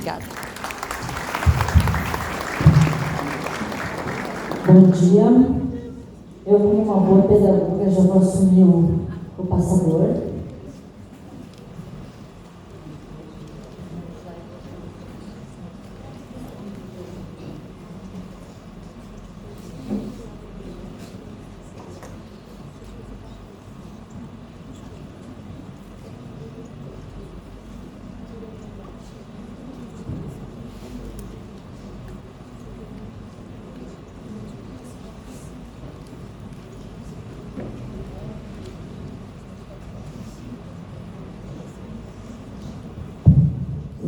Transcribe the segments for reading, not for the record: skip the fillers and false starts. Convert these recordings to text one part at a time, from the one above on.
Obrigada. Bom dia. Eu, como uma boa pedagoga, já vou assumir o passador.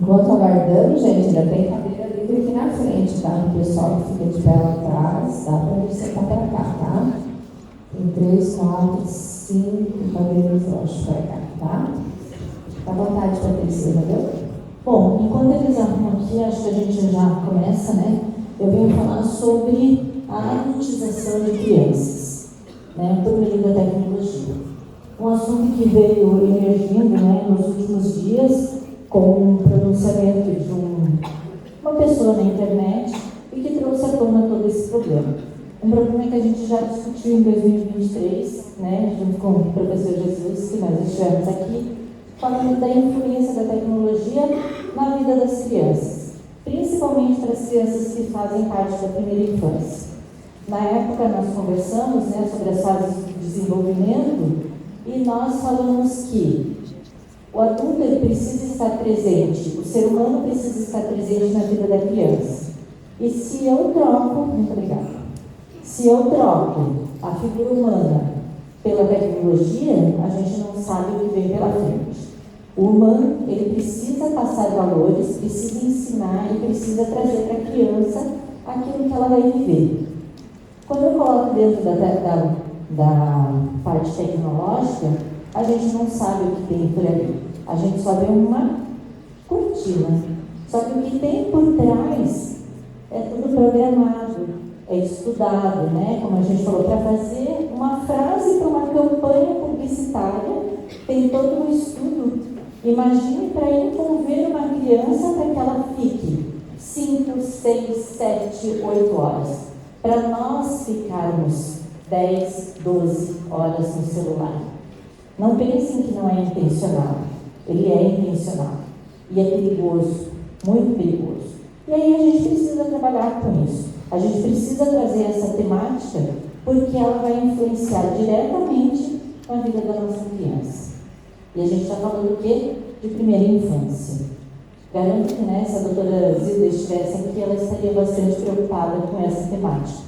Enquanto aguardando, gente, ainda tem cadeira livre aqui na frente, tá? O pessoal que fica de pé lá atrás, dá para você sentar para cá, tá? Tem 3, 4, 5 cadeiras, eu acho, para cá, tá? Fica à vontade para terceira, viu? Bom, enquanto eles arrumam aqui, acho que a gente já começa, né? Eu venho falar sobre a adultização de crianças, né? Por meio da tecnologia. Um assunto que veio emergindo, né, nos últimos dias, com um pronunciamento de uma pessoa na internet e que trouxe à tona todo esse problema. Um problema que a gente já discutiu em 2023, né, junto com o professor Jesus, que nós estivemos aqui, falando da influência da tecnologia na vida das crianças, principalmente para as crianças que fazem parte da primeira infância. Na época nós conversamos, né, sobre as fases de desenvolvimento e nós falamos que o adulto ele precisa estar presente, o ser humano precisa estar presente na vida da criança. E se eu troco, muito obrigada, se eu troco a figura humana pela tecnologia, a gente não sabe o que vem pela frente. O humano, ele precisa passar valores, precisa ensinar e precisa trazer para a criança aquilo que ela vai viver. Quando eu coloco dentro da parte tecnológica, a gente não sabe o que tem por ali. A gente só vê uma cortina. Só que o que tem por trás é tudo programado, é estudado, né? Como a gente falou, para fazer uma frase para uma campanha publicitária, tem todo um estudo. Imagine para envolver uma criança para que ela fique 5, 6, 7, 8 horas. Para nós ficarmos 10, 12 horas no celular. Não pensem que não é intencional. Ele é intencional. E é perigoso, muito perigoso. E aí a gente precisa trabalhar com isso. A gente precisa trazer essa temática porque ela vai influenciar diretamente na vida da nossa criança. E a gente está falando do quê? De primeira infância. Garanto que, né, se a doutora Zilda estivesse aqui, ela estaria bastante preocupada com essa temática.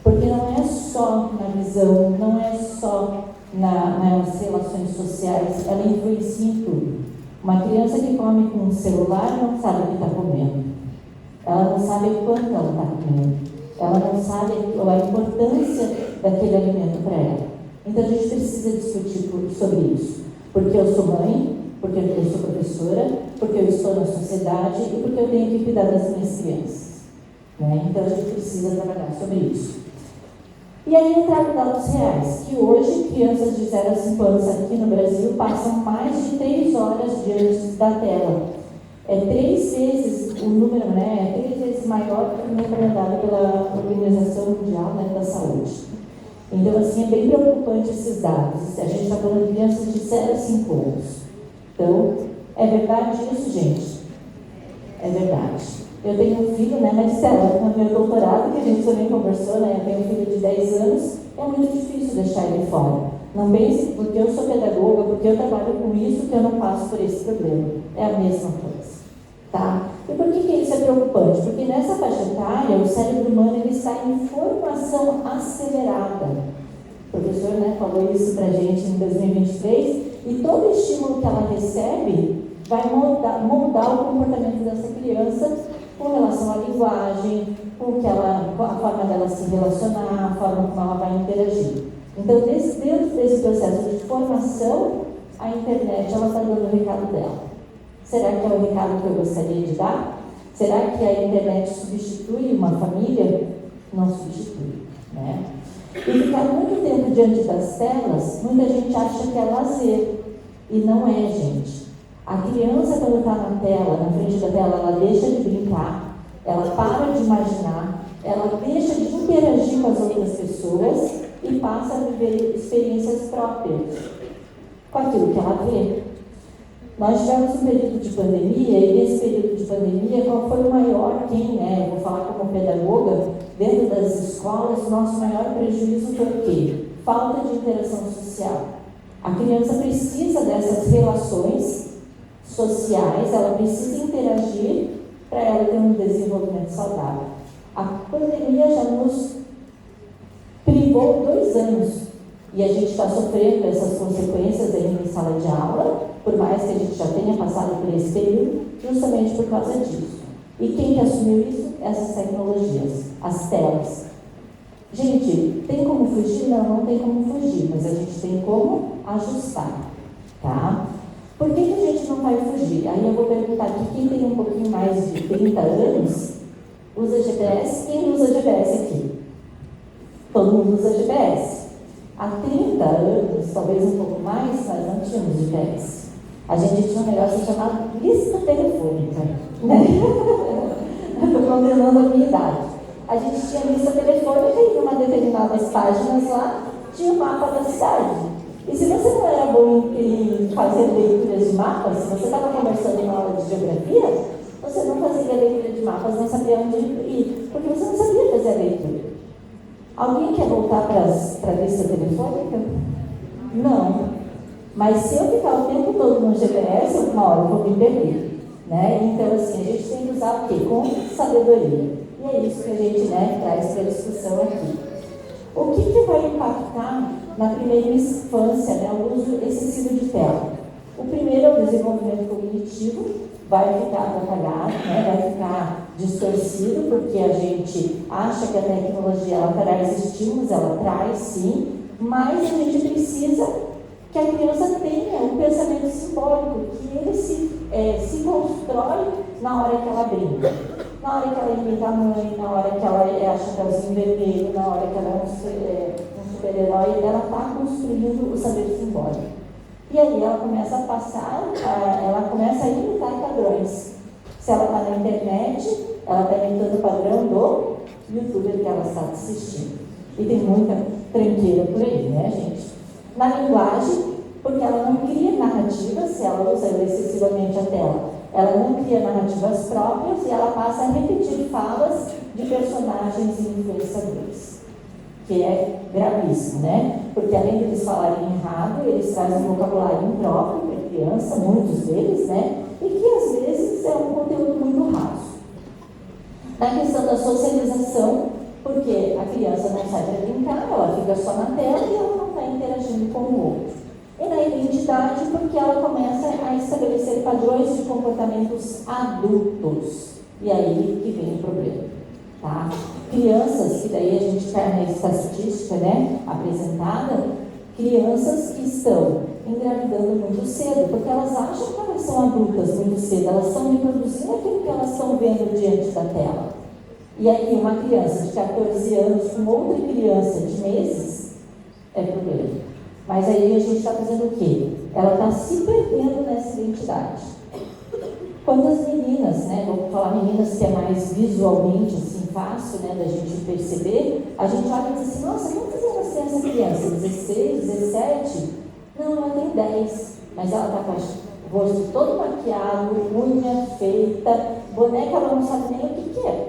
Porque não é só na visão, não é só nas relações sociais, ela influencia em tudo. Uma criança que come com um celular não sabe o que está comendo. Ela não sabe o quanto ela está comendo. Ela não sabe a importância daquele alimento para ela. Então a gente precisa discutir sobre isso. Porque eu sou mãe, porque eu sou professora, porque eu estou na sociedade e porque eu tenho que cuidar das minhas crianças. Né? Então a gente precisa trabalhar sobre isso. E aí eu trago dados reais, que hoje crianças de 0 a 5 anos aqui no Brasil passam mais de 3 horas diante da tela. É 3 vezes o número, né? É 3 vezes maior que o recomendado pela Organização Mundial, né, da Saúde. Então, assim, é bem preocupante esses dados. A gente está falando de crianças de 0 a 5 anos. Então, é verdade isso, gente? É verdade. Eu tenho um filho, né, Maricela, no meu doutorado, que a gente também conversou, né, eu tenho um filho de 10 anos, é muito difícil deixar ele fora. Não pense porque eu sou pedagoga, porque eu trabalho com isso, que eu não passo por esse problema. É a mesma coisa, tá? E por que isso é preocupante? Porque nessa faixa etária, o cérebro humano ele está em formação acelerada. O professor, né, falou isso pra gente em 2023, e todo estímulo que ela recebe vai moldar o comportamento dessa criança com relação à linguagem, a forma dela se relacionar, a forma como ela vai interagir. Então, dentro desse processo de formação, a internet ela está dando o recado dela. Será que é o recado que eu gostaria de dar? Será que a internet substitui uma família? Não substitui, né? E ficar muito tempo diante das telas, muita gente acha que é lazer. E não é, gente. A criança, quando está na tela, na frente da tela, ela deixa de brincar, ela para de imaginar, ela deixa de interagir com as outras pessoas e passa a viver experiências próprias com aquilo que ela vê. Nós tivemos um período de pandemia, e nesse período de pandemia, qual foi o maior, eu vou falar como pedagoga, dentro das escolas, o nosso maior prejuízo foi o quê? Falta de interação social. A criança precisa dessas relações sociais, ela precisa interagir para ela ter um desenvolvimento saudável. A pandemia já nos privou 2 anos e a gente está sofrendo essas consequências ainda em sala de aula, por mais que a gente já tenha passado por esse período, justamente por causa disso. E quem que assumiu isso? Essas tecnologias, as telas. Gente, tem como fugir? Não tem como fugir, mas a gente tem como ajustar, tá? Por que a gente não vai fugir? Aí eu vou perguntar aqui, quem tem um pouquinho mais de 30 anos, usa GPS? Quem usa GPS aqui? Todo mundo usa GPS. Há 30 anos, talvez um pouco mais, nós não tínhamos GPS. A gente tinha um negócio chamado lista telefônica, né? Estou condenando a minha idade. A gente tinha lista telefônica e em uma determinadas páginas lá tinha o mapa da cidade. E se você não era bom em fazer leituras de mapas, se você estava conversando em uma aula de geografia, você não fazia leitura de mapas, não sabia onde ir, porque você não sabia fazer a leitura. Alguém quer voltar para a lista telefônica? Não. Mas se eu ficar o tempo todo no GPS, uma hora eu vou me perder, né? Então, assim, a gente tem que usar o quê? Com sabedoria. E é isso que a gente, traz para a discussão aqui. O que vai impactar na primeira infância, o uso excessivo de tela? O primeiro é o desenvolvimento cognitivo, vai ficar atrapalhado, vai ficar distorcido, porque a gente acha que a tecnologia ela traz estímulos, ela traz sim, mas a gente precisa que a criança tenha um pensamento simbólico, que ele se constrói na hora que ela brinca. Na hora que ela imita a mãe, na hora que ela é a Chapeuzinho Vermelho, na hora que ela é um super-herói, ela está construindo o saber simbólico. E aí ela começa a passar, ela começa a imitar padrões. Se ela está na internet, ela está imitando o padrão do youtuber que ela está assistindo. E tem muita tranqueira por aí, gente? Na linguagem, porque ela não cria narrativas, se ela usa excessivamente a tela. Ela não cria narrativas próprias e ela passa a repetir falas de personagens e influenciadores, que é gravíssimo, Porque além de eles falarem errado, eles trazem um vocabulário impróprio para a criança, muitos deles, E que às vezes é um conteúdo muito raso. Na questão da socialização, porque a criança não sai para brincar, ela fica só na tela e ela não está interagindo com o outro. E na identidade, porque ela começa a estabelecer padrões de comportamentos adultos. E aí que vem o problema, tá? Crianças, que daí a gente cai na estatística, apresentada, crianças que estão engravidando muito cedo, porque elas acham que elas são adultas muito cedo, elas estão reproduzindo aquilo que elas estão vendo diante da tela. E aí uma criança de 14 anos com outra criança de meses é problema. Mas aí a gente está fazendo o quê? Ela está se perdendo nessa identidade. Quando as meninas, vou falar meninas que é mais visualmente assim, fácil da gente perceber, a gente olha e diz assim, nossa, quantos anos tem essa criança? 16, 17? Não, ela tem 10, mas ela está com o rosto todo maquiado, unha feita, boneca, ela não sabe nem o que é.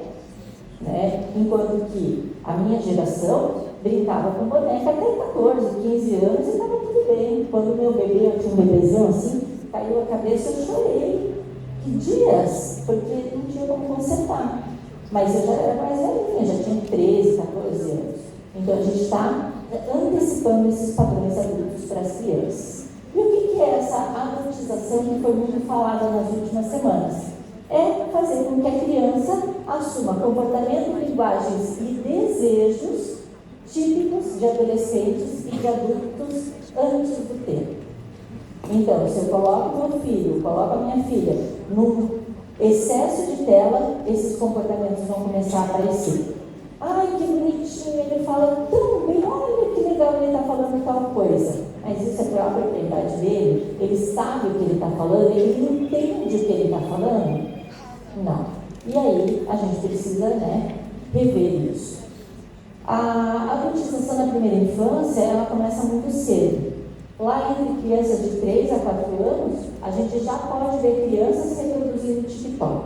Enquanto que a minha geração brincava com boneca até 14, 15 anos e estava tudo bem. Quando meu bebê, eu tinha um bebezão assim, caiu a cabeça, eu chorei. Que dias, porque não tinha como consertar. Mas eu já era mais velhinha, já tinha 13, 14 anos. Então a gente está antecipando esses padrões adultos para as crianças. E o que é essa adultização que foi muito falada nas últimas semanas? É fazer com que a criança assuma comportamento, linguagens e desejos típicos de adolescentes e de adultos antes do tempo. Então, se eu coloco meu filho, coloco a minha filha num excesso de tela, esses comportamentos vão começar a aparecer. Ai, que bonitinho, ele fala tão bem, olha que legal ele está falando tal coisa. Mas isso é a propriedade dele, ele sabe o que ele está falando, ele entende o que ele está falando? Não. E aí, a gente precisa, rever isso. A alfabetização na primeira infância, ela começa muito cedo. Lá entre crianças de 3 a 4 anos, a gente já pode ver crianças reproduzindo TikTok,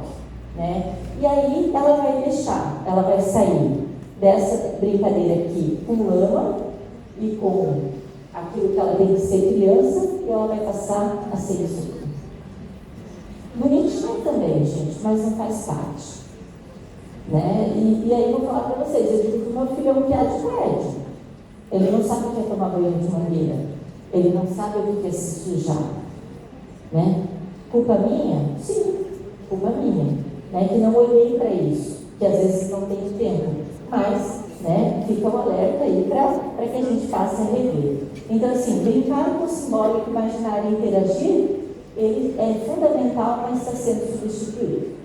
né? E aí ela vai deixar, ela vai sair dessa brincadeira aqui com lama e com aquilo que ela tem que ser criança, e ela vai passar a ser isso aqui. Bonitinho também, gente, mas não faz parte. Né? E aí eu vou falar para vocês, eu digo que o meu filho é um piá de prédio. Ele não sabe o que é tomar banho de mangueira. Ele não sabe o que é se sujar. Né? Culpa minha? Sim, culpa minha. Né? Que não olhei para isso, que às vezes não tenho tempo. Mas, fica um alerta aí para que a gente passe a rever. Então, assim, brincar com o simbólico, imaginário e interagir, ele é fundamental, mas está sendo substituído.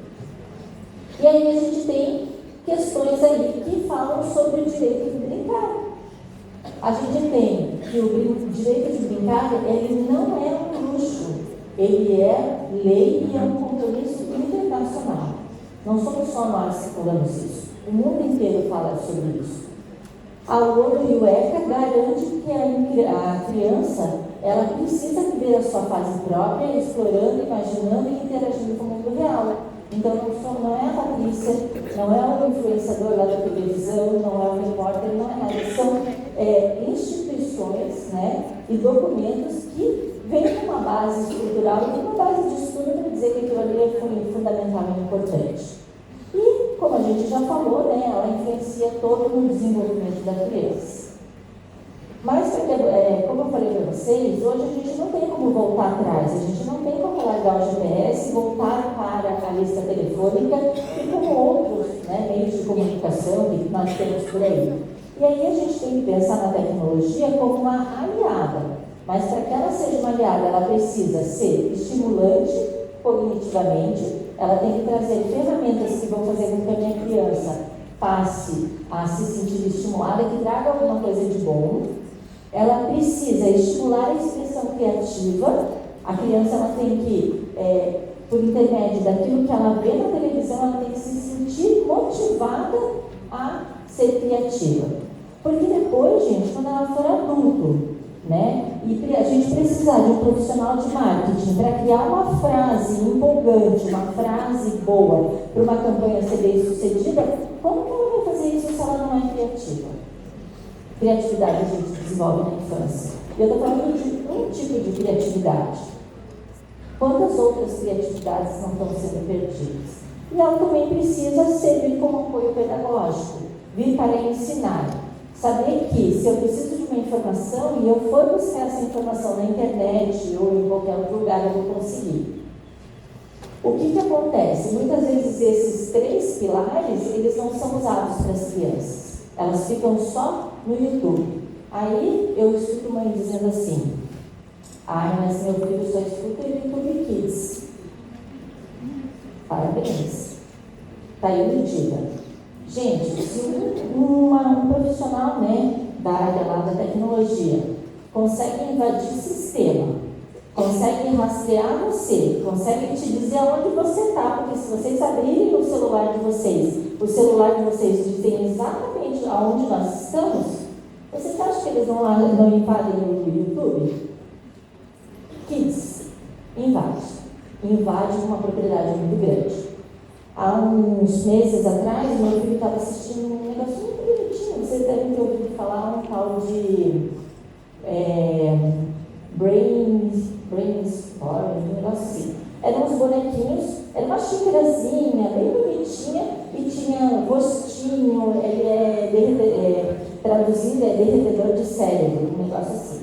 E aí a gente tem questões aí que falam sobre o direito de brincar. A gente tem que o direito de brincar, ele não é um luxo, ele é lei e é um compromisso internacional. Não somos só nós que falamos isso, o mundo inteiro fala sobre isso. A ONU e o ECA garantem que a criança, ela precisa viver a sua fase própria, explorando, imaginando e interagindo com o mundo real. Então, não é a Patrícia, não é o influenciador lá da televisão, não é o repórter, não é nada. São instituições, e documentos que vêm com uma base estrutural e uma base de estudo para dizer que aquilo ali é fundamental e importante. E, como a gente já falou, ela influencia todo no desenvolvimento da criança. Mas, como eu falei para vocês, hoje a gente não tem como voltar atrás, a gente não tem como largar o GPS, voltar para a lista telefônica e como outros meios de comunicação que nós temos por aí. E aí a gente tem que pensar na tecnologia como uma aliada, mas para que ela seja uma aliada, ela precisa ser estimulante cognitivamente, ela tem que trazer ferramentas que vão fazer com que a minha criança passe a se sentir estimulada, que traga alguma coisa de bom. Ela precisa estimular a expressão criativa. A criança ela tem que, por intermédio daquilo que ela vê na televisão, ela tem que se sentir motivada a ser criativa. Porque depois, gente, quando ela for adulto, e a gente precisar de um profissional de marketing para criar uma frase empolgante, uma frase boa para uma campanha ser bem sucedida, como que ela vai fazer isso se ela não é criativa? Criatividade a gente desenvolve na infância. Eu estou falando de um tipo de criatividade. Quantas outras criatividades não estão sendo perdidas? E ela também precisa servir como apoio pedagógico, vir para ensinar. Saber que se eu preciso de uma informação e eu for buscar essa informação na internet ou em qualquer outro lugar, eu vou conseguir. O que acontece? Muitas vezes esses 3 pilares, eles não são usados para as crianças. Elas ficam só no YouTube. Aí eu escuto mãe dizendo assim: mas meu filho só escuta YouTube Kids. Parabéns. Está aí iludida. Gente, se um profissional da área lá da tecnologia consegue invadir o sistema, consegue rastrear você, consegue te dizer aonde você está, porque se vocês abrirem o celular de vocês dizem exatamente aonde nós estamos, vocês acham que eles não invadem o YouTube? Kids, invade uma propriedade muito grande. Há uns meses atrás, meu filho estava assistindo um negócio muito bonitinho, vocês devem ter ouvido falar um tal de Brainstorm, um negócio assim. Eram uns bonequinhos, era uma xícarazinha bem bonitinha e tinha rostinho, traduzindo é derretedor de cérebro, um negócio assim.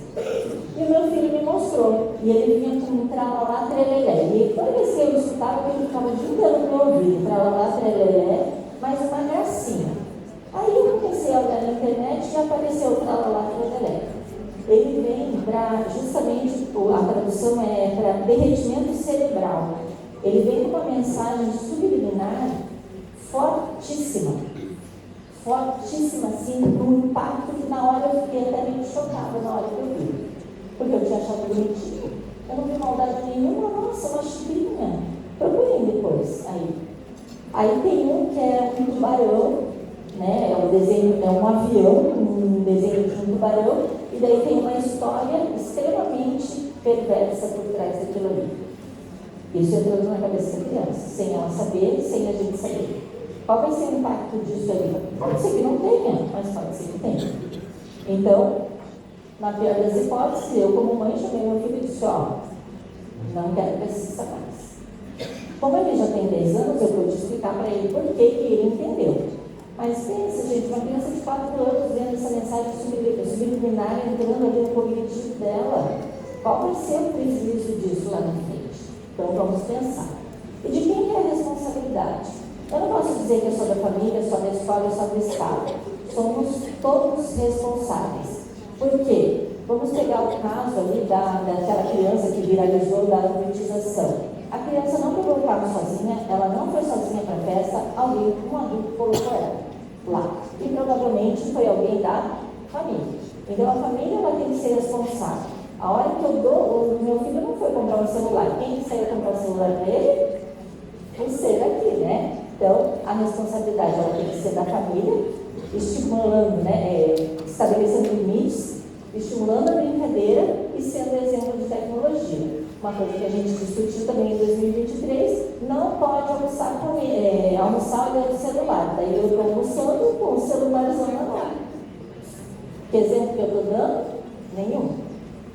E o meu filho me mostrou, e ele vinha com um tralalá trelelé. E toda vez que eu escutava, ele ficava o dia inteiro no meu ouvido, tralalá trelelé, mas uma gracinha. Aí eu comecei a olhar na internet e apareceu o tralalá trelelé. Ele vem para, justamente, a tradução é para derretimento cerebral. Ele vem com uma mensagem subliminar fortíssima. fortíssima, assim, um impacto que na hora eu fiquei até meio chocada na hora que eu vi. Porque eu tinha achado bonitinho. Eu não vi maldade nenhuma, nossa, uma chibrinha. Procurem depois Aí tem um que é um tubarão, né? É um desenho, é um avião, um desenho de um tubarão, e daí tem uma história extremamente perversa por trás daquilo ali. Isso entrou na cabeça da criança, sem ela saber, sem a gente saber. Qual vai ser o impacto disso ali? Pode ser que não tenha, mas pode ser que tenha. Então, na pior das hipóteses, eu como mãe chamei meu filho e disse, não quero que assista mais. Como ele já tem 10 anos, eu pude explicar para ele por que ele entendeu. Mas pensa, gente, uma criança de 4 anos vendo essa mensagem subliminar entrando ali no cognitivo dela, qual vai ser o prejuízo disso lá na frente? Então vamos pensar. E de quem é a responsabilidade? Eu não posso dizer que é só da família, só da escola, só do Estado. Somos todos responsáveis. Por quê? Vamos pegar o caso ali daquela criança que viralizou da alfabetização. A criança não pegou o carro sozinha, ela não foi sozinha para a festa, um adulto colocou ela lá. E provavelmente foi alguém da família. Então a família ela tem que ser responsável. A hora que eu dou, o meu filho não foi comprar um celular. Quem saiu comprar um celular para ele? O ser aqui, né? Então a responsabilidade ela tem que ser da família, estimulando, né? Estabelecendo limites, estimulando a brincadeira e sendo exemplo de tecnologia. Uma coisa que a gente discutiu também em 2023, não pode almoçar olhando o celular. Daí eu estou almoçando com o celularzão na mão. Que exemplo que eu estou dando? Nenhum.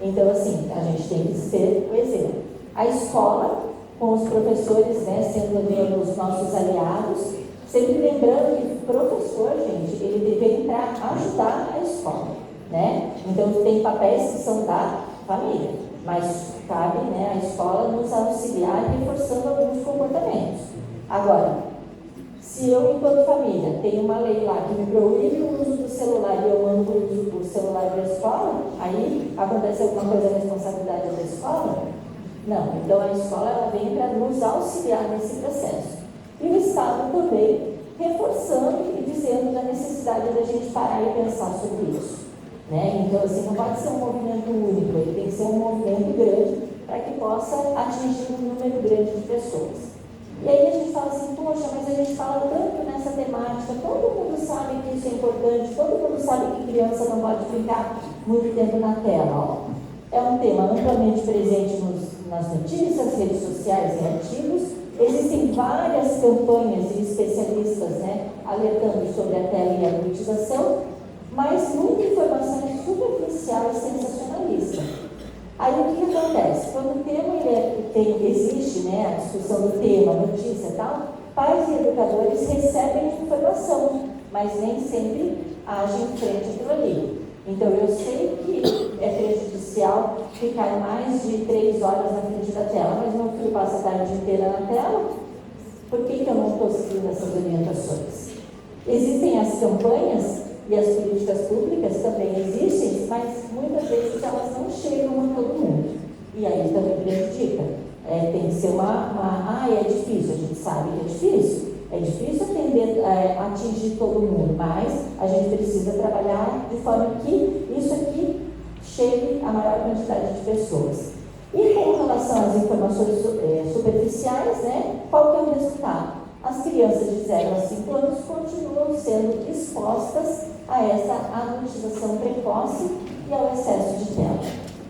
Então, assim, a gente tem que ser o exemplo. A escola, com os professores, né, sendo os nossos aliados, sempre lembrando que o professor, gente, ele deve entrar ajudar a escola, né? Então, tem papéis que são da família, mas cabe, né, a escola nos auxiliar reforçando alguns comportamentos. Agora, se eu, enquanto família, tenho uma lei lá que me proíbe o uso do celular e eu mando o uso do celular para a escola, aí acontece alguma coisa da responsabilidade da escola? Não. Então, a escola ela vem para nos auxiliar nesse processo. E o Estado também reforçando e dizendo da necessidade da gente parar e pensar sobre isso. Né? Então, assim, não pode ser um movimento único, ele tem que ser um movimento grande para que possa atingir um número grande de pessoas. E aí a gente fala assim, poxa, mas a gente fala tanto nessa temática, todo mundo sabe que isso é importante, todo mundo sabe que criança não pode ficar muito tempo na tela. É um tema amplamente presente nas notícias, redes sociais e artigos. Existem várias campanhas e especialistas, né, alertando sobre a tela e a alfabetização, mas muita informação é superficial e sensacionalista. Aí o que acontece? Quando o tema existe, né, a discussão do tema, notícia e tal, pais e educadores recebem informação, mas nem sempre agem frente àquilo ali. Então eu sei que é prejudicial ficar mais de 3 horas na frente da tela, mas meu filho passa a tarde inteira na tela, por que eu não estou seguindo essas orientações? Existem as campanhas e as políticas públicas também existem, mas muitas vezes elas não chegam a todo mundo. E aí também prejudica. Tem que ser é difícil, a gente sabe que é difícil. É difícil atingir todo mundo, mas a gente precisa trabalhar de forma que isso aqui chegue a maior quantidade de pessoas. E com relação às informações superficiais, né, qual que é o resultado? As crianças de 0 a 5 anos continuam sendo expostas a essa adultização precoce e ao excesso de tela.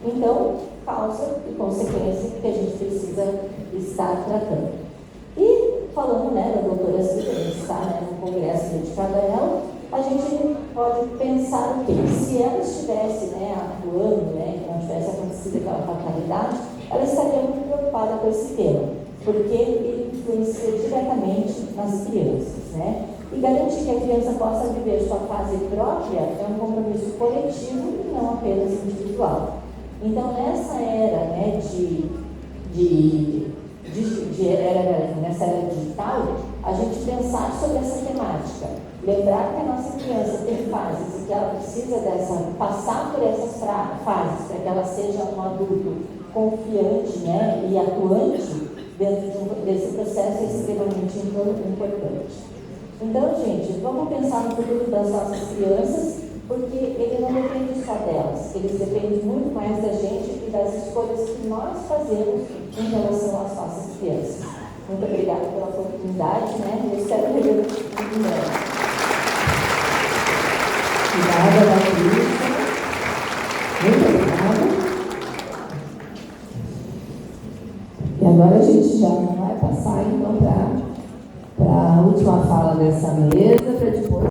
Então, causa e consequência que a gente precisa estar tratando. E, falando, né, da doutora Cida, a gente está, né, no congresso dedicado a ela, a gente pode pensar o quê? Se ela estivesse, né, atuando, né, que não tivesse acontecido aquela fatalidade, ela estaria muito preocupada com esse tema, porque ele influencia diretamente nas crianças, né? E garantir que a criança possa viver sua fase própria é um compromisso coletivo e não apenas individual. Então, nessa era, né, nessa era digital, a gente pensar sobre essa temática, lembrar que a nossa criança tem fases e que ela precisa passar por essas fases para que ela seja um adulto confiante, né, e atuante dentro desse processo é extremamente importante. Então, gente, vamos pensar no futuro das nossas crianças, porque ele não depende só delas, ele depende muito mais da gente e das escolhas que nós fazemos em relação às nossas crianças. Muito obrigada pela oportunidade, né? Eu espero revê-lo em breve. Obrigada, Patrícia. Muito obrigada. E agora a gente já vai passar, então, para a última fala dessa mesa, para depois